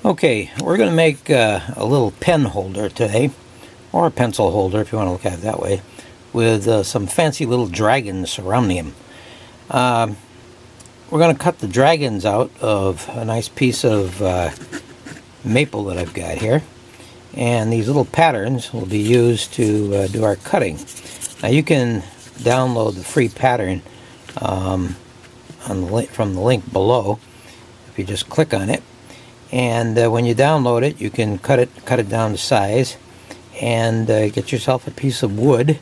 Okay, we're going to make a little pen holder today, or a pencil holder if you want to look at it that way, with some fancy little dragons surrounding him. We're going to cut the dragons out of a nice piece of maple that I've got here, and these little patterns will be used to do our cutting. Now you can download the free pattern from the link below if you just click on it. And when you download it, you can cut it down to size and get yourself a piece of wood.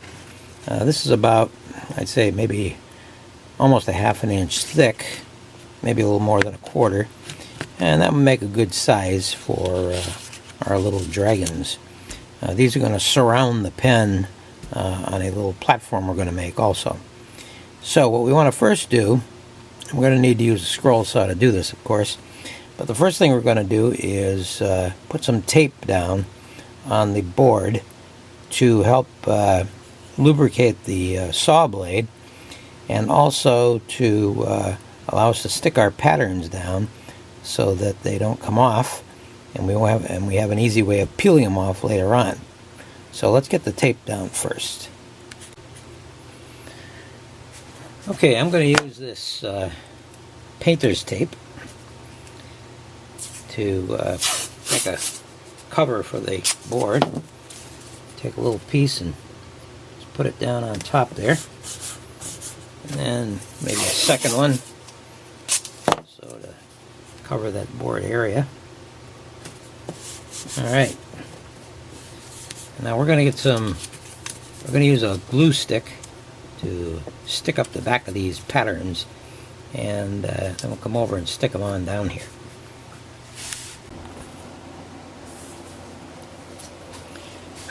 This is about, I'd say, maybe almost a ½ an inch thick, maybe a little more than a quarter, and that would make a good size for our little dragons. These are going to surround the pen on a little platform we're going to make also. So what we want to first do, we're going to need to use a scroll saw to do this, of course. But the first thing we're going to do is put some tape down on the board to help lubricate the saw blade, and also to allow us to stick our patterns down so that they don't come off, and we have an easy way of peeling them off later on. So let's get the tape down first. Okay, I'm going to use this painter's tape to make a cover for the board. Take a little piece and just put it down on top there, and then maybe a second one so to cover that board area. Alright, now we're going to use a glue stick to stick up the back of these patterns, and then we'll come over and stick them on down here.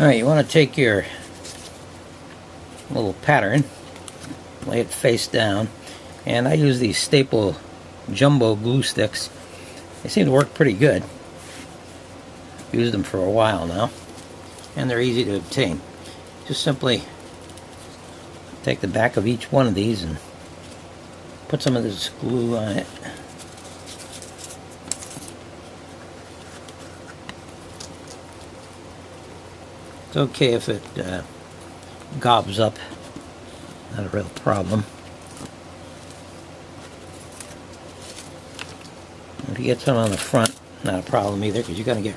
Alright, you want to take your little pattern, lay it face down, and I use these staple jumbo glue sticks. They seem to work pretty good. Used them for a while now, and they're easy to obtain. Just simply take the back of each one of these and put some of this glue on it. It's okay if it gobs up, not a real problem. If you get some on the front, not a problem either, because you're going to get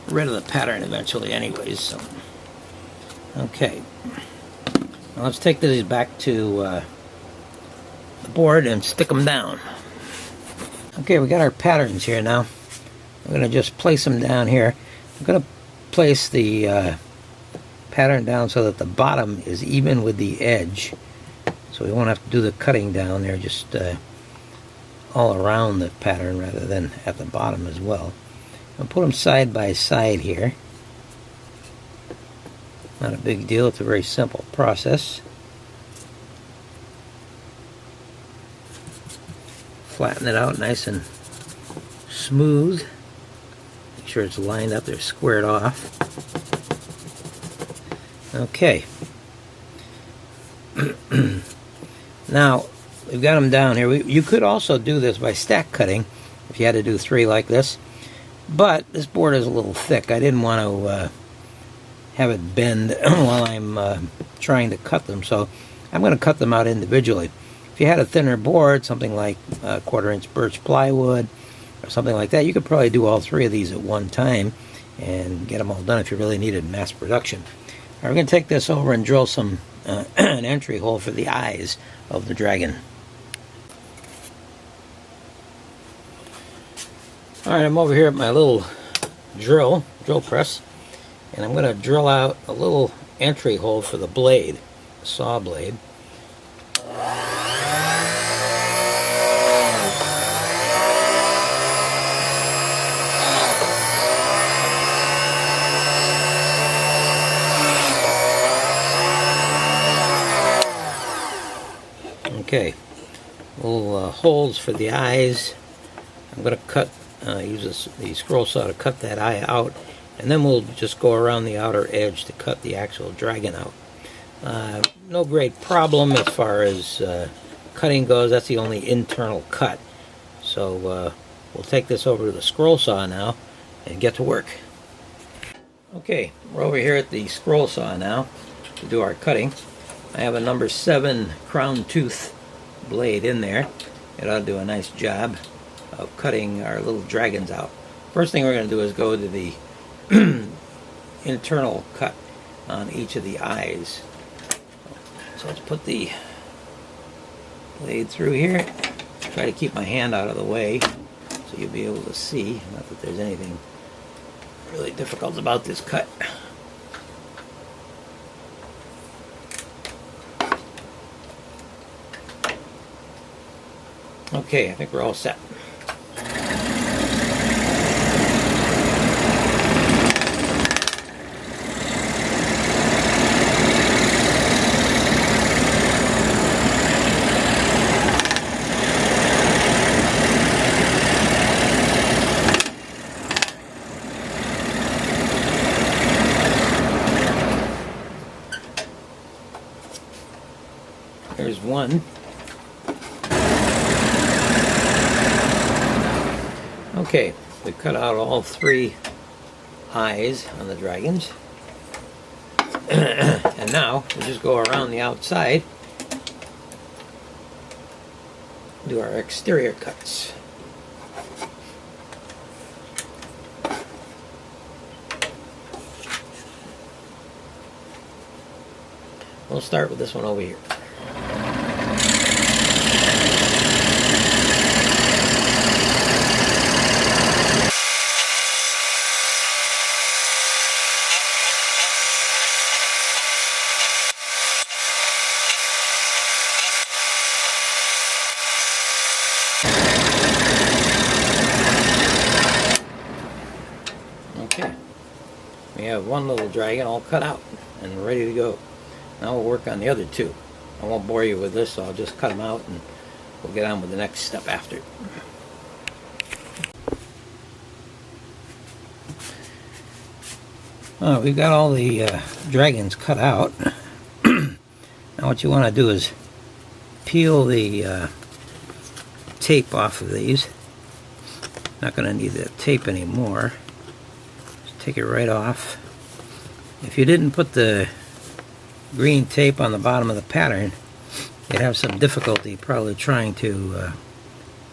rid of the pattern eventually anyways. So, okay, now let's take these back to the board and stick them down. Okay, we got our patterns here now. I'm going to just place them down here. I'm going to place the pattern down so that the bottom is even with the edge, so we won't have to do the cutting down there, just all around the pattern rather than at the bottom as well. I'll put them side by side here. Not a big deal, it's a very simple process. Flatten it out nice and smooth. Make sure it's lined up, they're squared off. Okay. Now, we've got them down here. You could also do this by stack cutting if you had to do 3 like this. But this board is a little thick. I didn't want to have it bend while I'm trying to cut them, so I'm going to cut them out individually. If you had a thinner board, something like 1/4 inch birch plywood or something like that, you could probably do all 3 of these at one time and get them all done if you really needed mass production. All right, we're going to take this over and drill some an entry hole for the eyes of the dragon. Alright, I'm over here at my little drill press, and I'm going to drill out a little entry hole for the blade, the saw blade. Okay, little holes for the eyes. I'm going to cut, use the scroll saw to cut that eye out, and then we'll just go around the outer edge to cut the actual dragon out. No great problem as far as cutting goes. That's the only internal cut. So we'll take this over to the scroll saw now and get to work. Okay, we're over here at the scroll saw now to do our cutting. I have a number 7 crown tooth blade in there. It ought to do a nice job of cutting our little dragons out. First thing we're going to do is go to the internal cut on each of the eyes. So let's put the blade through here. Try to keep my hand out of the way so you'll be able to see. Not that there's anything really difficult about this cut. Okay, I think we're all set. There's one. Okay, we cut out all 3 eyes on the dragons. And now we just go around the outside, do our exterior cuts. We'll start with this one over here. Okay, we have one little dragon all cut out and ready to go. Now we'll work on the other 2. I won't bore you with this, so I'll just cut them out and we'll get on with the next step after. We've got all the dragons cut out. Now what you want to do is peel the tape off of these. Not going to need the tape anymore. Just take it right off. If you didn't put the green tape on the bottom of the pattern, you'd have some difficulty probably trying to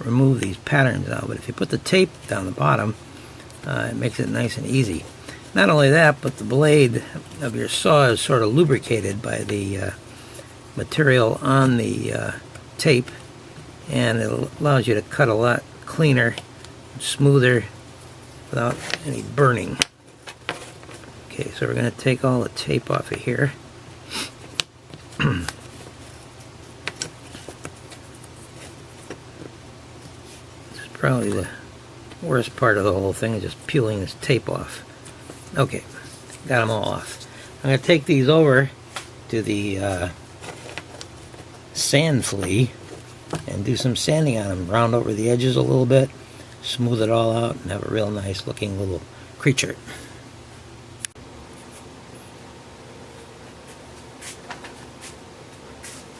remove these patterns out. But if you put the tape down the bottom, it makes it nice and easy. Not only that, but the blade of your saw is sort of lubricated by the material on the tape, and it allows you to cut a lot cleaner, smoother, without any burning. Okay, so we're going to take all the tape off of here. This is probably the worst part of the whole thing, is just peeling this tape off. Okay, got them all off. I'm going to take these over to the sand flea and do some sanding on them. Round over the edges a little bit, smooth it all out, and have a real nice looking little creature.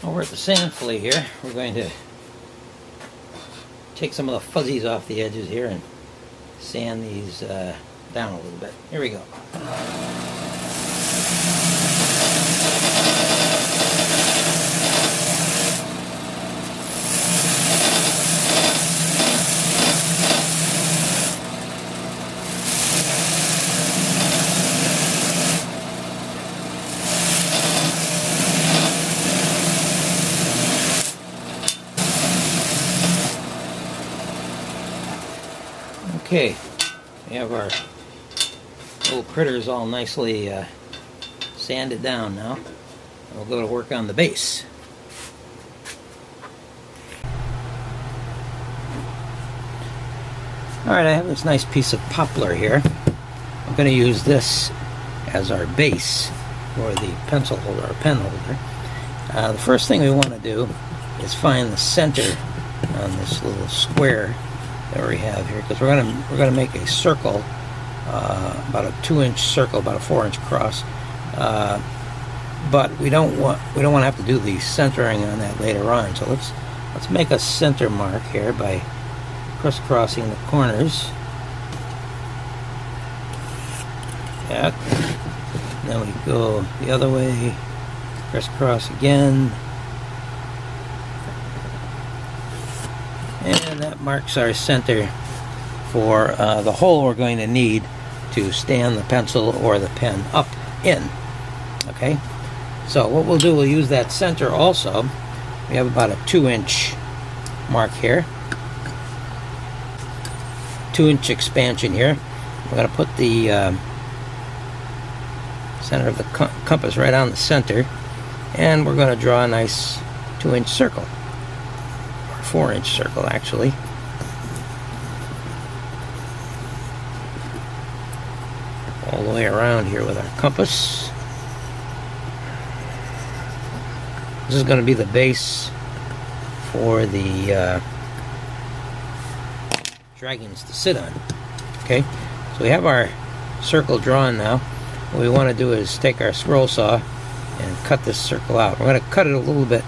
Over at the sand flea here, we're going to take some of the fuzzies off the edges here and sand these down a little bit. Here we go. Okay, we have our little critters all nicely sanded down now. We'll go to work on the base. Alright, I have this nice piece of poplar here. I'm going to use this as our base for the pencil holder or pen holder. The first thing we want to do is find the center on this little square that we have here, because we're gonna make a circle, about a 2-inch circle, about a 4-inch cross. But we don't want to have to do the centering on that later on. So let's make a center mark here by crisscrossing the corners. that. Then we go the other way, crisscross again. And that marks our center for the hole we're going to need to stand the pencil or the pen up in. Okay, so what we'll do, we'll use that center also. We have about a 2-inch mark here, 2-inch expansion here. We're going to put the center of the compass right on the center, and we're going to draw a nice 2-inch circle, or 4-inch circle actually. All the way around here with our compass. This is going to be the base for the dragons to sit on. Okay, so we have our circle drawn now. What we want to do is take our scroll saw and cut this circle out. We're going to cut it a little bit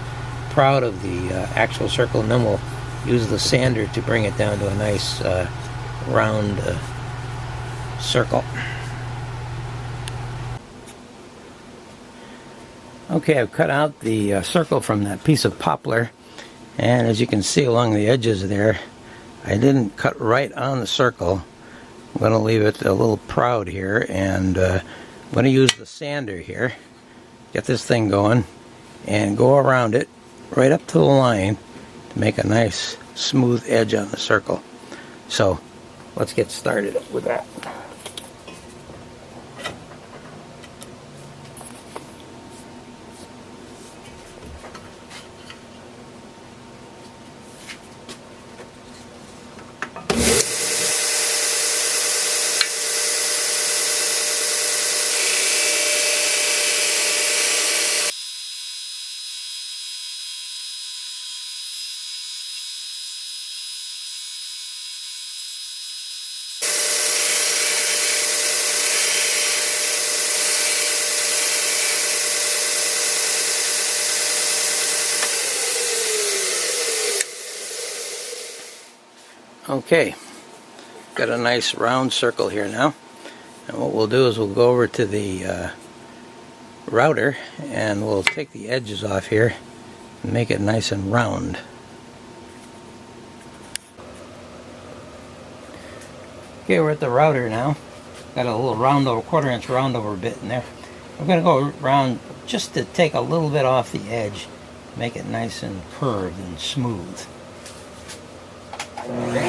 proud of the actual circle, and then we'll use the sander to bring it down to a nice round circle. Okay, I've cut out the circle from that piece of poplar, and as you can see along the edges there, I didn't cut right on the circle. I'm going to leave it a little proud here, and I'm going to use the sander here, get this thing going, and go around it right up to the line to make a nice smooth edge on the circle. So let's get started with that. Okay, got a nice round circle here now, and what we'll do is we'll go over to the router and we'll take the edges off here and make it nice and round. Okay, we're at the router now. Got a little round over, 1/4 inch round over bit in there. We're going to go around just to take a little bit off the edge, make it nice and curved and smooth. There,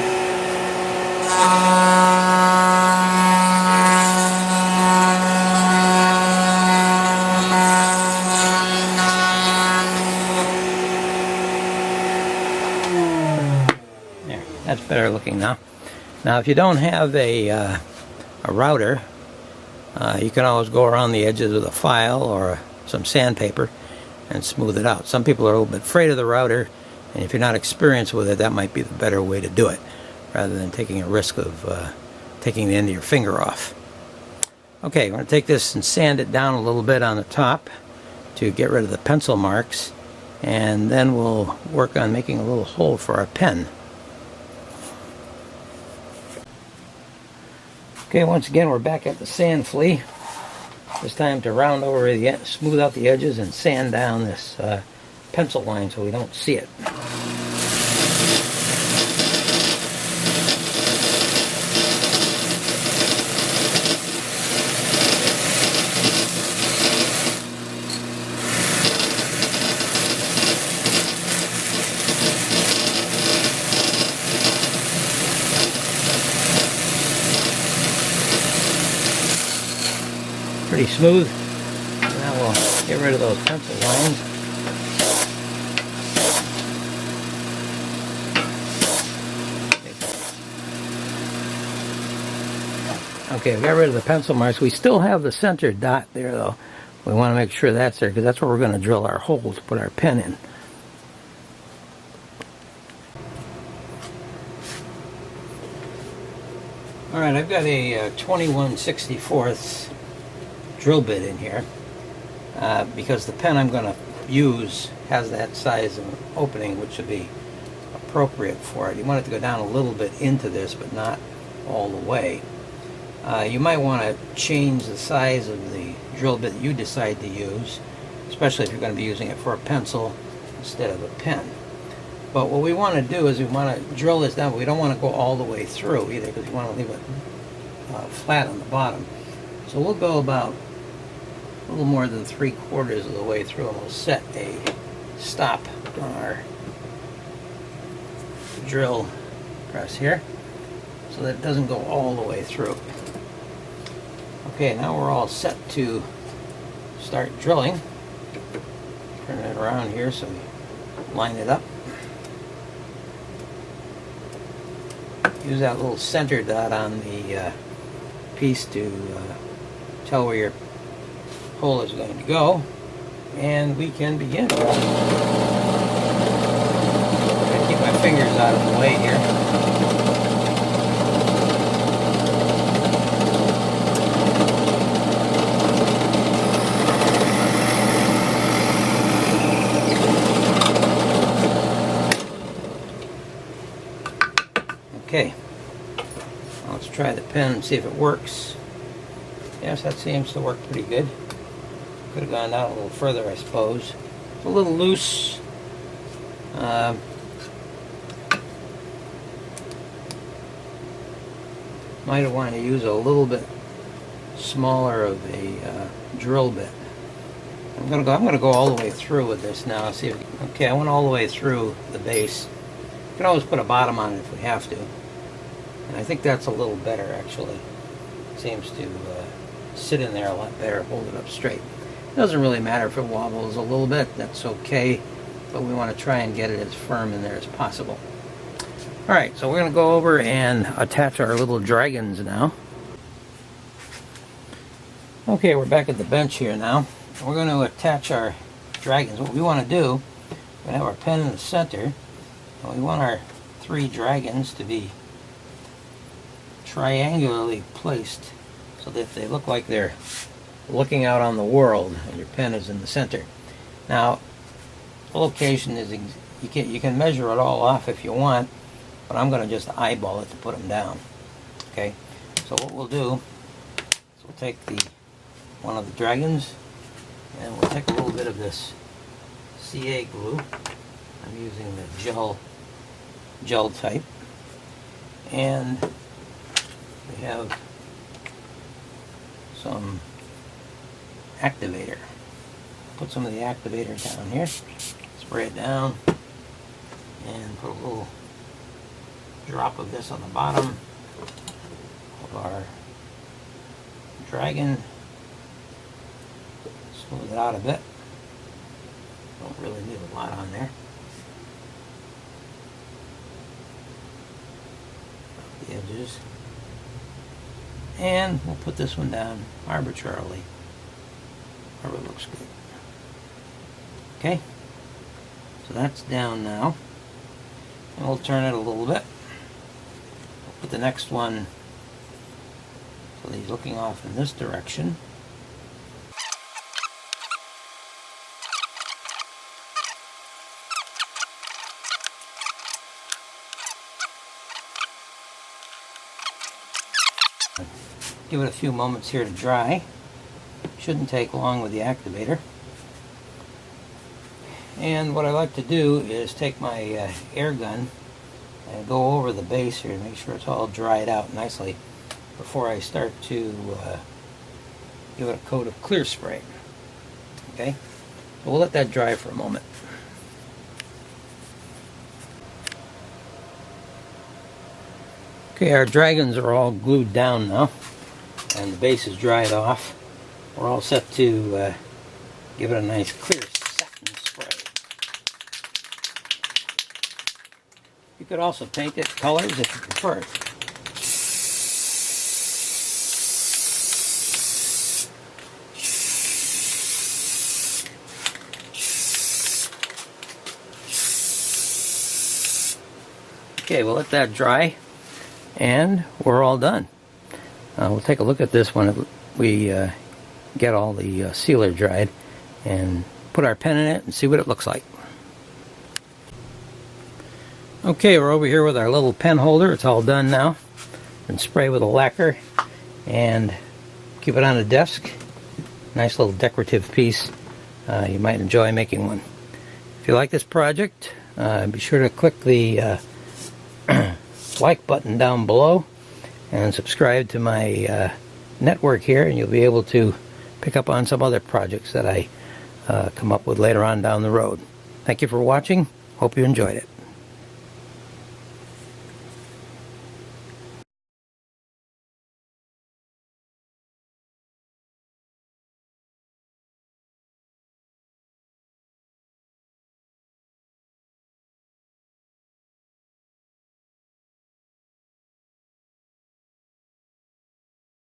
that's better looking now. Now, if you don't have a router, you can always go around the edges with a file or some sandpaper and smooth it out. Some people are a little bit afraid of the router, and if you're not experienced with it, that might be the better way to do it, rather than taking a risk of taking the end of your finger off. Okay, we're going to take this and sand it down a little bit on the top to get rid of the pencil marks, and then we'll work on making a little hole for our pen. Okay, once again we're back at the sand flea. This time to round over the smooth out the edges and sand down this pencil line so we don't see it. Pretty smooth. Now we'll get rid of those pencil lines. Okay, we got rid of the pencil marks. We still have the center dot there though. We want to make sure that's there because that's where we're going to drill our hole to put our pen in. Alright, I've got a 21/64 drill bit in here because the pen I'm going to use has that size of opening, which would be appropriate for it. You want it to go down a little bit into this, but not all the way. You might want to change the size of the drill bit that you decide to use, especially if you're going to be using it for a pencil instead of a pen. But what we want to do is we want to drill this down, but we don't want to go all the way through either, because we want to leave it flat on the bottom. So we'll go about a little more than 3/4 of the way through, and we'll set a stop on our drill press here so that it doesn't go all the way through. Okay, now we're all set to start drilling. Turn it around here so we line it up. Use that little center dot on the piece to tell where your hole is going to go, and we can begin. I'm going to keep my fingers out of the way here. Okay, now let's try the pen and see if it works. Yes, that seems to work pretty good. Could have gone down a little further, I suppose. It's a little loose. Might have wanted to use a little bit smaller of a drill bit. I'm gonna go all the way through with this now. See if, okay, I went all the way through the base. You can always put a bottom on it if we have to. And I think that's a little better, actually. It seems to sit in there a lot better, hold it up straight. It doesn't really matter if it wobbles a little bit, that's okay, but we want to try and get it as firm in there as possible. Alright, so we're going to go over and attach our little dragons now. Okay, we're back at the bench here now. We're going to attach our dragons. What we want to do, we're going to have our pen in the center, and we want our 3 dragons to be triangularly placed so that they look like they're looking out on the world and your pen is in the center. Now, the location is, you can measure it all off if you want, but I'm going to just eyeball it to put them down. Okay, so what we'll do is we'll take one of the dragons and we'll take a little bit of this CA glue. I'm using the gel type, and we have some activator. Put some of the activator down here, spray it down, and put a little drop of this on the bottom of our dragon. Smooth it out a bit. Don't really need a lot on there. The edges. And we'll put this one down arbitrarily wherever it looks good. Okay, so that's down now, and we'll turn it a little bit. We'll put the next one so that he's looking off in this direction. Give it a few moments here to dry. Shouldn't take long with the activator. And what I like to do is take my air gun and go over the base here to make sure it's all dried out nicely before I start to give it a coat of clear spray. Okay, so we'll let that dry for a moment. Okay, our dragons are all glued down now, and the base is dried off. We're all set to give it a nice clear satin spray. You could also paint it colors if you prefer. Okay, we'll let that dry, and we're all done. We'll take a look at this when we get all the sealer dried and put our pen in it and see what it looks like. Okay, we're over here with our little pen holder. It's all done now. And spray with a lacquer, and keep it on a desk. Nice little decorative piece. You might enjoy making one. If you like this project, be sure to click the like button down below and subscribe to my network here, and you'll be able to pick up on some other projects that I come up with later on down the road. Thank you for watching. Hope you enjoyed it.